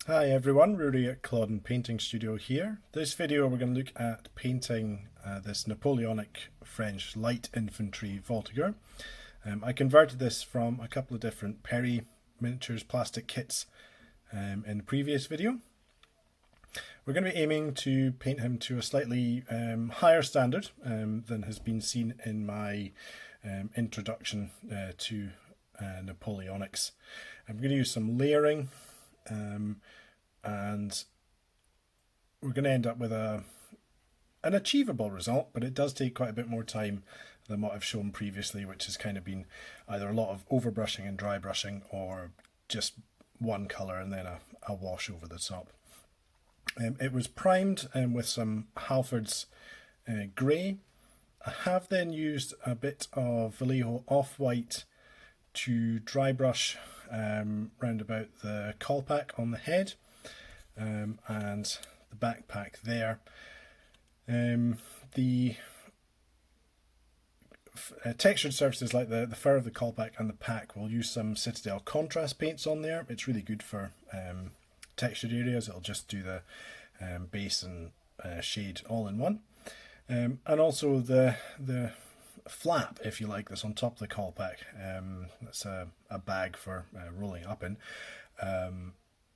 Hi everyone, Rory at Clawdon Painting Studio here. This video we're going to look at painting this Napoleonic French light infantry Voltigeur. I converted this from a couple of different Perry miniatures plastic kits in the previous video. We're going to be aiming to paint him to a slightly higher standard than has been seen in my introduction to Napoleonics. I'm going to use some layering and we're going to end up with an achievable result, but it does take quite a bit more time than what I've shown previously, which has kind of been either a lot of overbrushing and dry brushing or just one colour and then a wash over the top. It was primed with some Halfords grey. I have then used a bit of Vallejo Off White to dry brush round about the Colpack on the head and the backpack there. The textured surfaces like the fur of the Colpack and the pack will use some Citadel contrast paints on there. It's really good for textured areas. It'll just do the base and shade all in one. And also the flap, if you like, that's on top of the Colpack. That's a bag for rolling up in.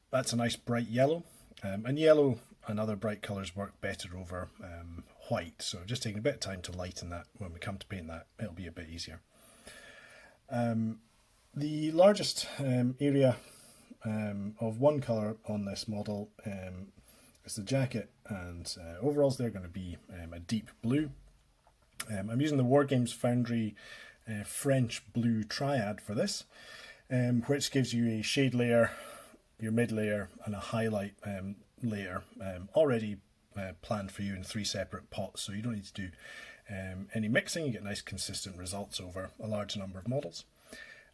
That's a nice bright yellow, and yellow and other bright colours work better over white, so just taking a bit of time to lighten that. When we come to paint that, it'll be a bit easier. The largest area of one colour on this model is the jacket, and overalls. They're going to be a deep blue. I'm using the Wargames Foundry French Blue Triad for this, which gives you a shade layer, your mid layer, and a highlight layer already planned for you in 3 separate pots, so you don't need to do any mixing. You get nice consistent results over a large number of models.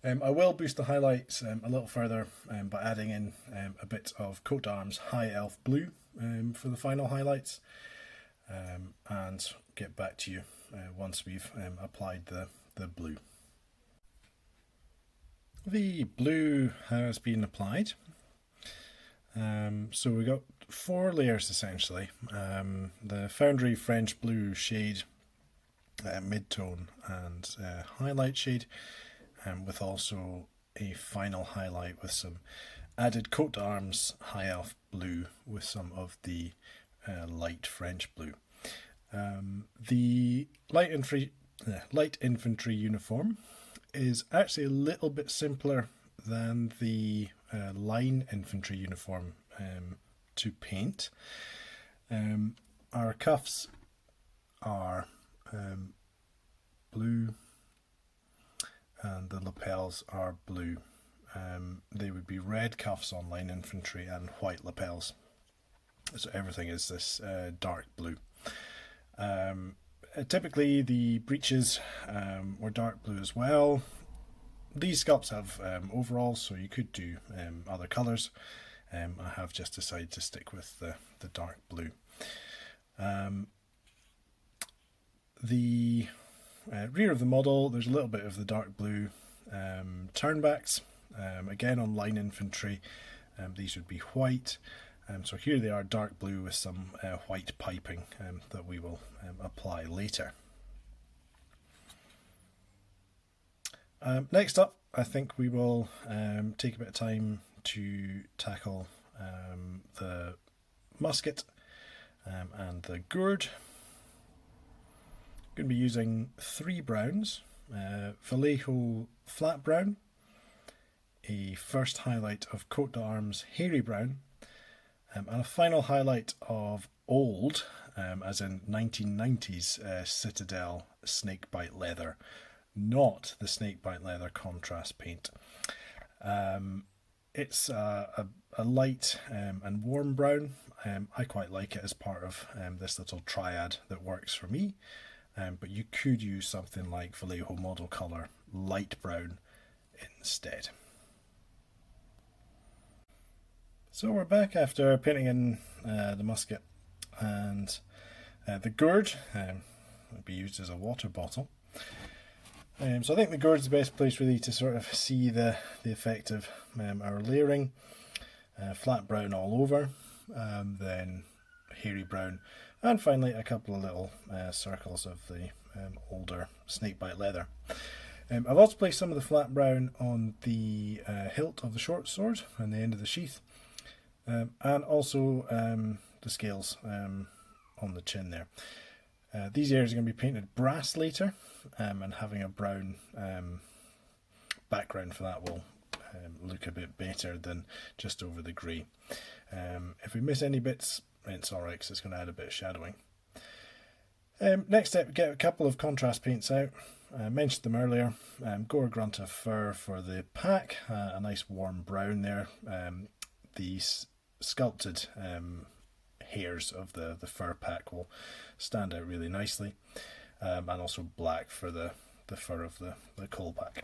I will boost the highlights a little further by adding in a bit of Coat d'Arms High Elf Blue for the final highlights, and get back to you once we've applied the blue. The blue has been applied. So we got 4 layers essentially. The Foundry French Blue shade, mid-tone and highlight shade, with also a final highlight with some added Coat d'Arms High Elf Blue with some of the light French blue. The light infantry uniform is actually a little bit simpler than the line infantry uniform to paint. Our cuffs are blue and the lapels are blue. They would be red cuffs on line infantry and white lapels. So everything is this dark blue. Typically the breeches were dark blue as well. These sculpts have overalls, so you could do other colours. I have just decided to stick with the dark blue. The rear of the model, there's a little bit of the dark blue turnbacks. Again on line infantry, these would be white. So here they are dark blue with some white piping that we will apply later. Next up, I think we will take a bit of time to tackle the musket and the gourd. I'm going to be using 3 browns, Vallejo flat brown, a first highlight of Coat d'Arms hairy brown, and a final highlight of old, as in 1990s Citadel Snakebite leather, not the Snakebite leather contrast paint. It's a light and warm brown. I quite like it as part of this little triad that works for me, but you could use something like Vallejo model colour light brown instead. So we're back after painting in the musket and the gourd would be used as a water bottle. So I think the gourd is the best place really to sort of see the effect of our layering. flat brown all over, then hairy brown, and finally a couple of little circles of the older snakebite leather. I've also placed some of the flat brown on the hilt of the short sword and the end of the sheath, and also the scales on the chin there. These areas are going to be painted brass later, and having a brown background for that will look a bit better than just over the grey. If we miss any bits, it's alright because it's going to add a bit of shadowing. Next step, get a couple of contrast paints out. I mentioned them earlier. Gore Grunta fur for the pack, a nice warm brown there. These sculpted hairs of the fur pack will stand out really nicely, and also black for the fur of the Colpack.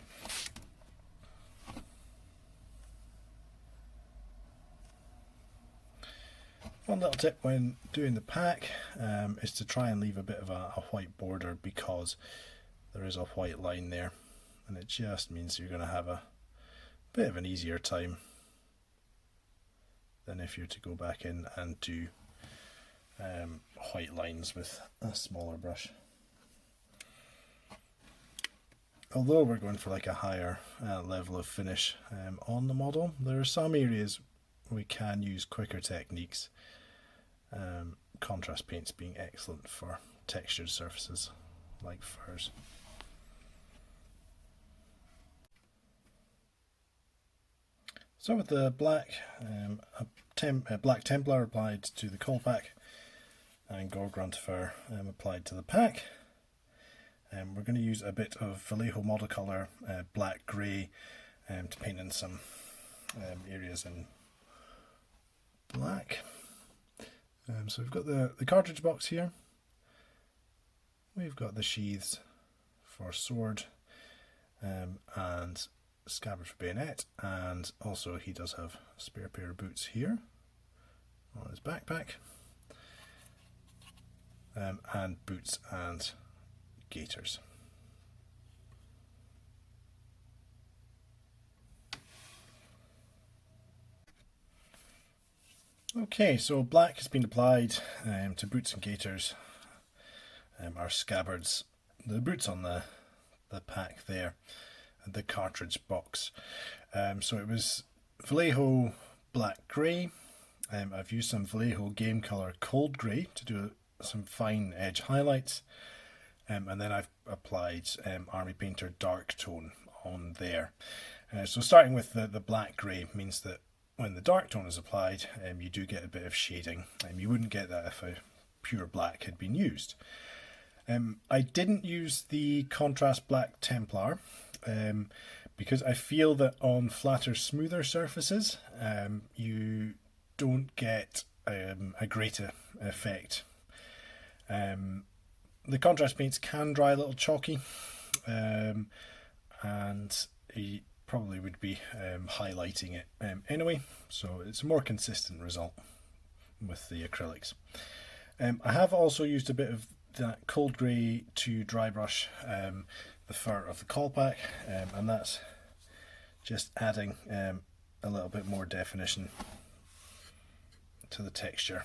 One little tip when doing the pack is to try and leave a bit of a white border, because there is a white line there, and it just means you're going to have a bit of an easier time than if you're to go back in and do white lines with a smaller brush. Although we're going for like a higher level of finish on the model, there are some areas we can use quicker techniques, contrast paints being excellent for textured surfaces like furs. So with the black, black Templar applied to the Colpack and Gore Grunta fur applied to the pack, we're going to use a bit of Vallejo model colour black grey to paint in some areas in black. So we've got the cartridge box here, we've got the sheaths for sword and scabbard for bayonet, and also he does have a spare pair of boots here on his backpack, and boots and gaiters. Okay, so black has been applied to boots and gaiters, our scabbards, the boots on the pack there, and the cartridge box. So it was Vallejo black grey. I've used some Vallejo game colour cold grey to do some fine edge highlights, and then I've applied Army Painter dark tone on there. So starting with the black grey means that when the dark tone is applied, you do get a bit of shading. You wouldn't get that if a pure black had been used. I didn't use the contrast black Templar because I feel that on flatter, smoother surfaces you don't get a greater effect. The contrast paints can dry a little chalky, and you probably would be highlighting it anyway, so it's a more consistent result with the acrylics. I have also used a bit of that cold grey to dry brush the fur of the Colpack, and that's just adding a little bit more definition to the texture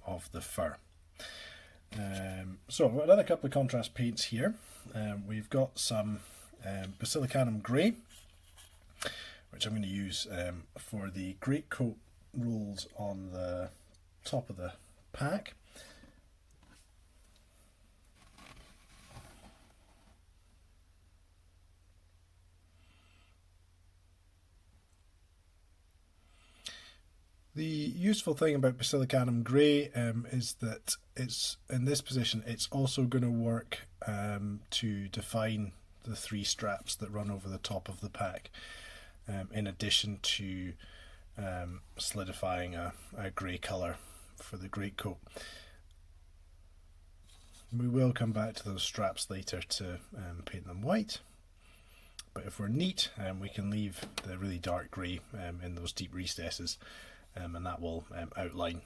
of the fur. So another couple of contrast paints here. We've got some Bascilicanum grey, which I'm going to use for the Greatcoat rolls on the top of the pack. The useful thing about Bascilicanum grey is that it's in this position. It's also going to work to define the three straps that run over the top of the pack, in addition to solidifying a grey colour for the Greatcoat. We will come back to those straps later to paint them white, but if we're neat, we can leave the really dark grey in those deep recesses, and that will outline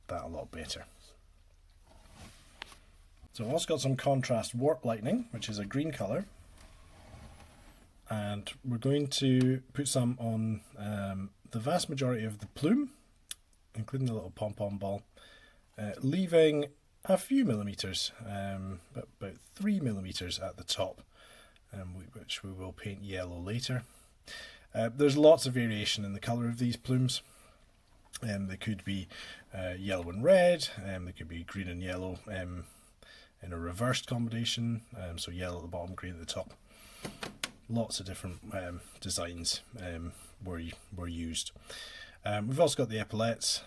that a lot better. So I've also got some contrast Warp Lightning, which is a green colour, and we're going to put some on the vast majority of the plume, including the little pom-pom ball, leaving a few millimetres, about 3 millimetres at the top, which we will paint yellow later. There's lots of variation in the colour of these plumes. They could be yellow and red, they could be green and yellow in a reversed combination, so yellow at the bottom, green at the top. Lots of different designs were used. We've also got the epaulettes.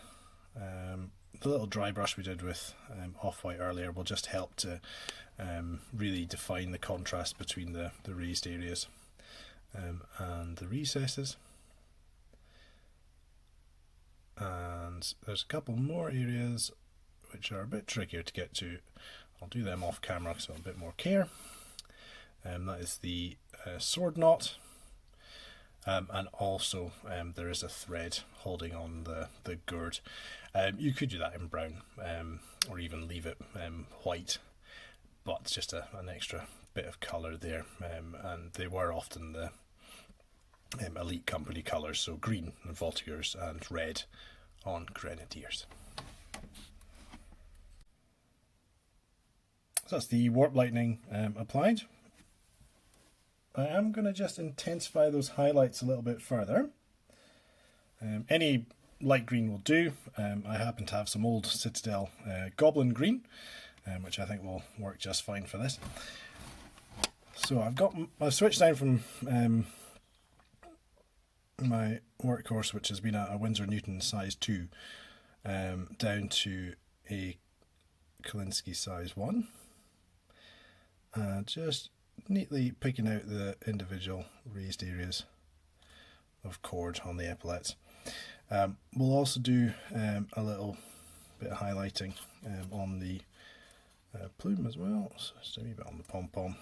The little dry brush we did with Off White earlier will just help to really define the contrast between the raised areas and the recesses. And there's a couple more areas which are a bit trickier to get to. I'll do them off camera because I have a bit more care. That is the sword knot, and also there is a thread holding on the gourd. You could do that in brown, or even leave it white, but just an extra bit of colour there, and they were often the elite company colours, so green on Voltigeurs and red on Grenadiers. So that's the Warp Lightning applied. I am going to just intensify those highlights a little bit further. Any light green will do. I happen to have some old Citadel Goblin green, which I think will work just fine for this. So I've switched down from my workhorse, which has been a Winsor Newton size 2, down to a Kolinsky size 1. Just neatly picking out the individual raised areas of cord on the epaulettes. We'll also do a little bit of highlighting on the plume as well, so just a wee bit on the pom-pom,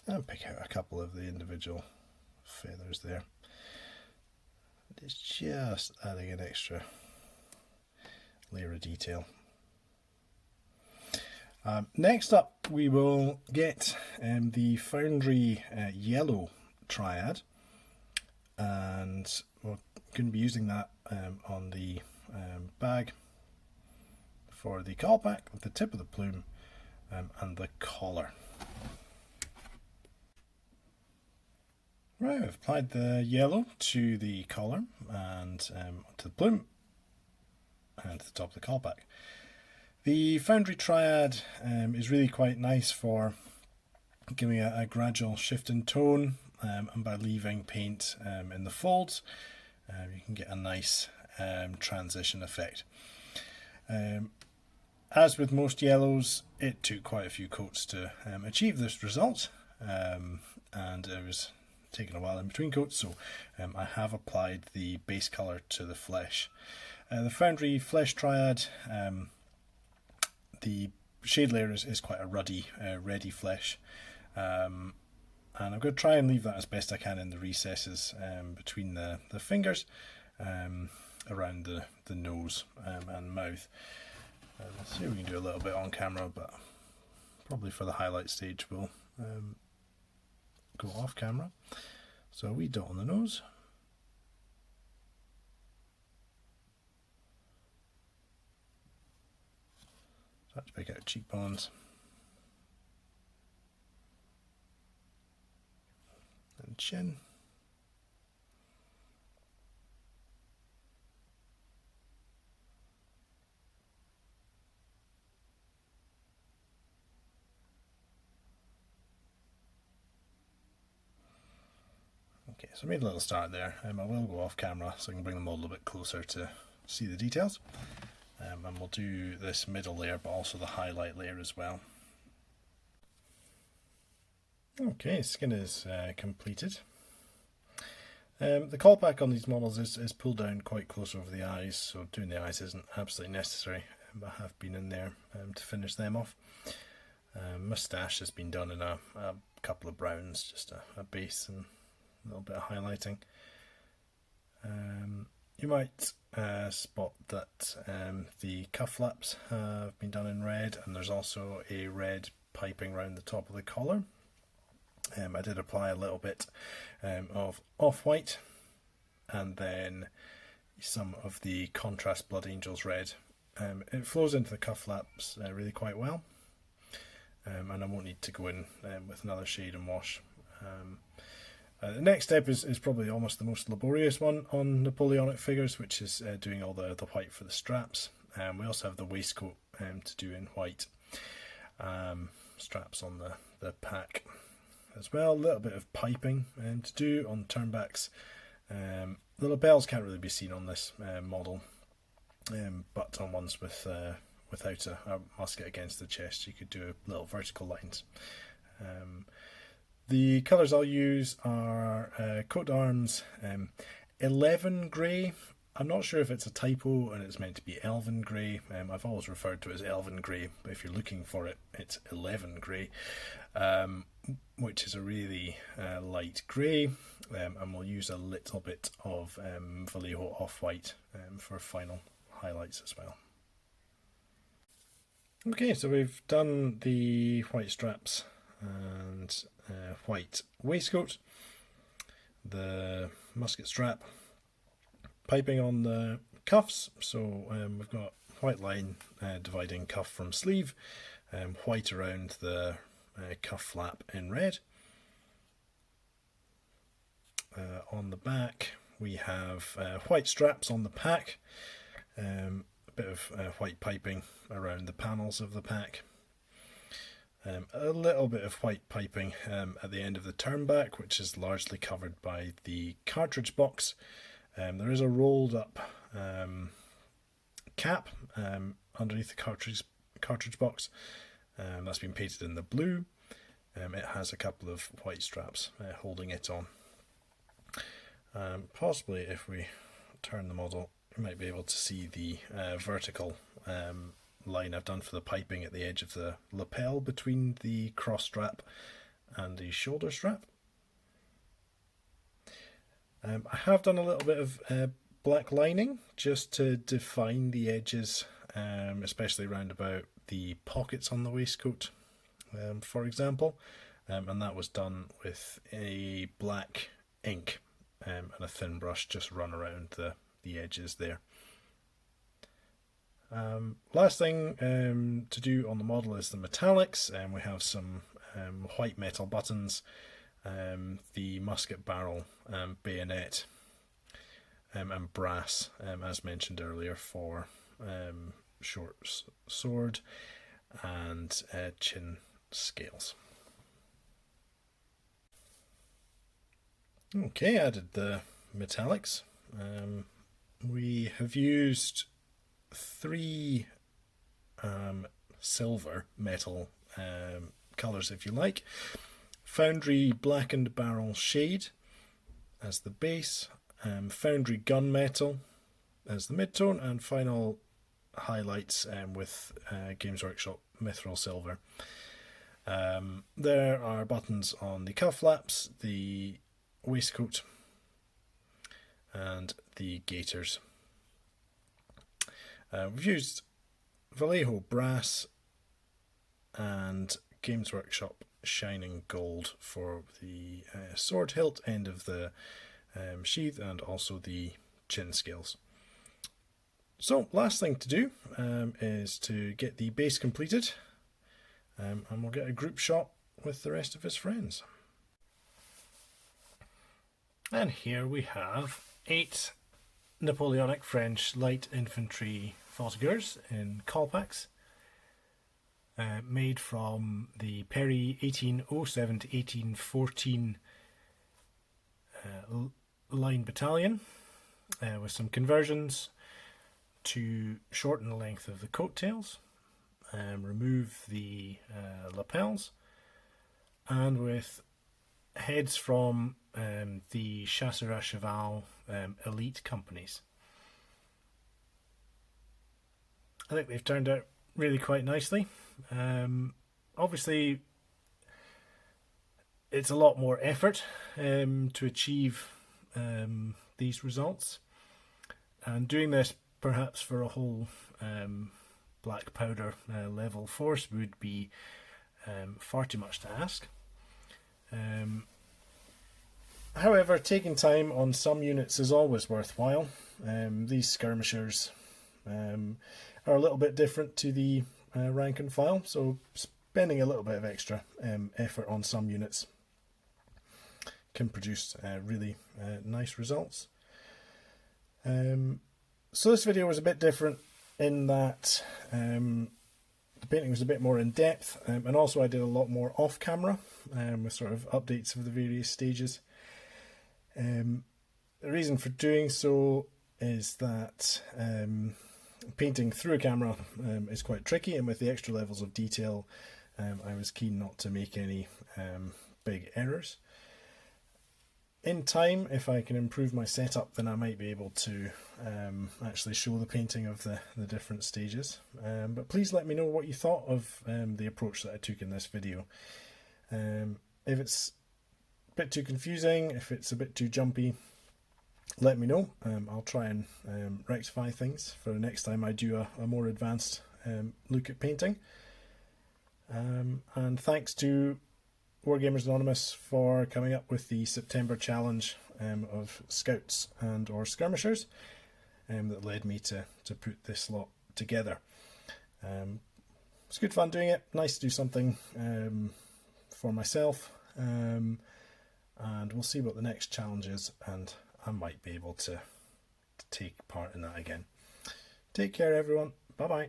and pick out a couple of the individual feathers there. It's just adding an extra layer of detail. Next up we will get the Foundry Yellow Triad, and we're going to be using that on the bag for the Colpack with the tip of the plume and the collar. Right, I've applied the yellow to the collar and to the plume and to the top of the Colpack. The Foundry Triad is really quite nice for giving a gradual shift in tone, and by leaving paint in the folds, you can get a nice transition effect. As with most yellows, it took quite a few coats to achieve this result, and it was taking a while in between coats, so I have applied the base colour to the flesh. The Foundry Flesh Triad, the shade layer is quite a ruddy, reddy flesh, and I'm going to try and leave that as best I can in the recesses between the fingers, around the nose and mouth. Let's see if we can do a little bit on camera, but probably for the highlight stage we'll go off camera. So a wee dot on the nose. Start to pick out cheekbones. And chin. Okay, so I made a little start there. I will go off camera so I can bring the model a bit closer to see the details. And we'll do this middle layer, but also the highlight layer as well. Okay, skin is completed. The Colpack on these models is pulled down quite close over the eyes, so doing the eyes isn't absolutely necessary, but I have been in there to finish them off. Moustache has been done in a couple of browns, just a base and a little bit of highlighting. You might spot that the cuff flaps have been done in red, and there's also a red piping around the top of the collar. I did apply a little bit of Off White and then some of the contrast Blood Angels Red. It flows into the cuff flaps really quite well, and I won't need to go in with another shade and wash. The next step is probably almost the most laborious one on Napoleonic figures, which is doing all the white for the straps. We also have the waistcoat to do in white. Straps on the pack as well. A little bit of piping to do on turnbacks. The lapels can't really be seen on this model, but on ones without a musket against the chest, you could do little vertical lines. The colours I'll use are coat arms 11 grey. I'm not sure if it's a typo and it's meant to be Elven grey. I've always referred to it as Elven grey, but if you're looking for it, it's 11 grey, which is a really light grey, and we'll use a little bit of Vallejo Off White for final highlights as well. Okay, so we've done the white straps and white waistcoat, the musket strap, piping on the cuffs. So we've got white line dividing cuff from sleeve, white around the cuff flap in red. On the back we have white straps on the pack, a bit of white piping around the panels of the pack. A little bit of white piping at the end of the turnback, which is largely covered by the cartridge box. There is a rolled up cap underneath the cartridge box that's been painted in the blue. It has a couple of white straps holding it on. Possibly if we turn the model, you might be able to see the vertical line I've done for the piping at the edge of the lapel between the cross strap and the shoulder strap. I have done a little bit of black lining just to define the edges, especially around about the pockets on the waistcoat, for example, and that was done with a black ink and a thin brush just run around the edges there. Last thing to do on the model is the metallics, and we have some white metal buttons, the musket barrel, bayonet, and brass, as mentioned earlier, for short sword and chin scales. Okay, added the metallics. We have used 3 silver metal colours, if you like. Foundry Blackened Barrel Shade as the base, Foundry Gunmetal as the midtone, and final highlights with Games Workshop Mithril Silver. There are buttons on the cuff flaps, the waistcoat, and the gaiters. We've used Vallejo brass and Games Workshop Shining Gold for the sword hilt end of the sheath, and also the chin scales. So last thing to do is to get the base completed, and we'll get a group shot with the rest of his friends. And here we have 8 Napoleonic French light infantry Voltigeurs in Colpacks, made from the Perry 1807 to 1814 line battalion, with some conversions to shorten the length of the coattails, remove the lapels, and with heads from the Chasseurs à Cheval elite companies. I think they've turned out really quite nicely. Obviously, it's a lot more effort to achieve these results, and doing this perhaps for a whole black powder level force would be far too much to ask. However, taking time on some units is always worthwhile. These skirmishers are a little bit different to the rank and file, so spending a little bit of extra effort on some units can produce really nice results. So this video was a bit different in that the painting was a bit more in depth, and also I did a lot more off camera with sort of updates of the various stages. The reason for doing so is that painting through a camera is quite tricky, and with the extra levels of detail I was keen not to make any big errors. In time, if I can improve my setup, then I might be able to actually show the painting of the different stages. But please let me know what you thought of the approach that I took in this video. If it's a bit too confusing, if it's a bit too jumpy, let me know. I'll try and rectify things for the next time I do a more advanced look at painting. And thanks to Wargamers Anonymous for coming up with the September challenge of scouts and or skirmishers that led me to put this lot together. It's good fun doing it, nice to do something for myself, and we'll see what the next challenge is, and I might be able to take part in that again. Take care everyone, bye bye.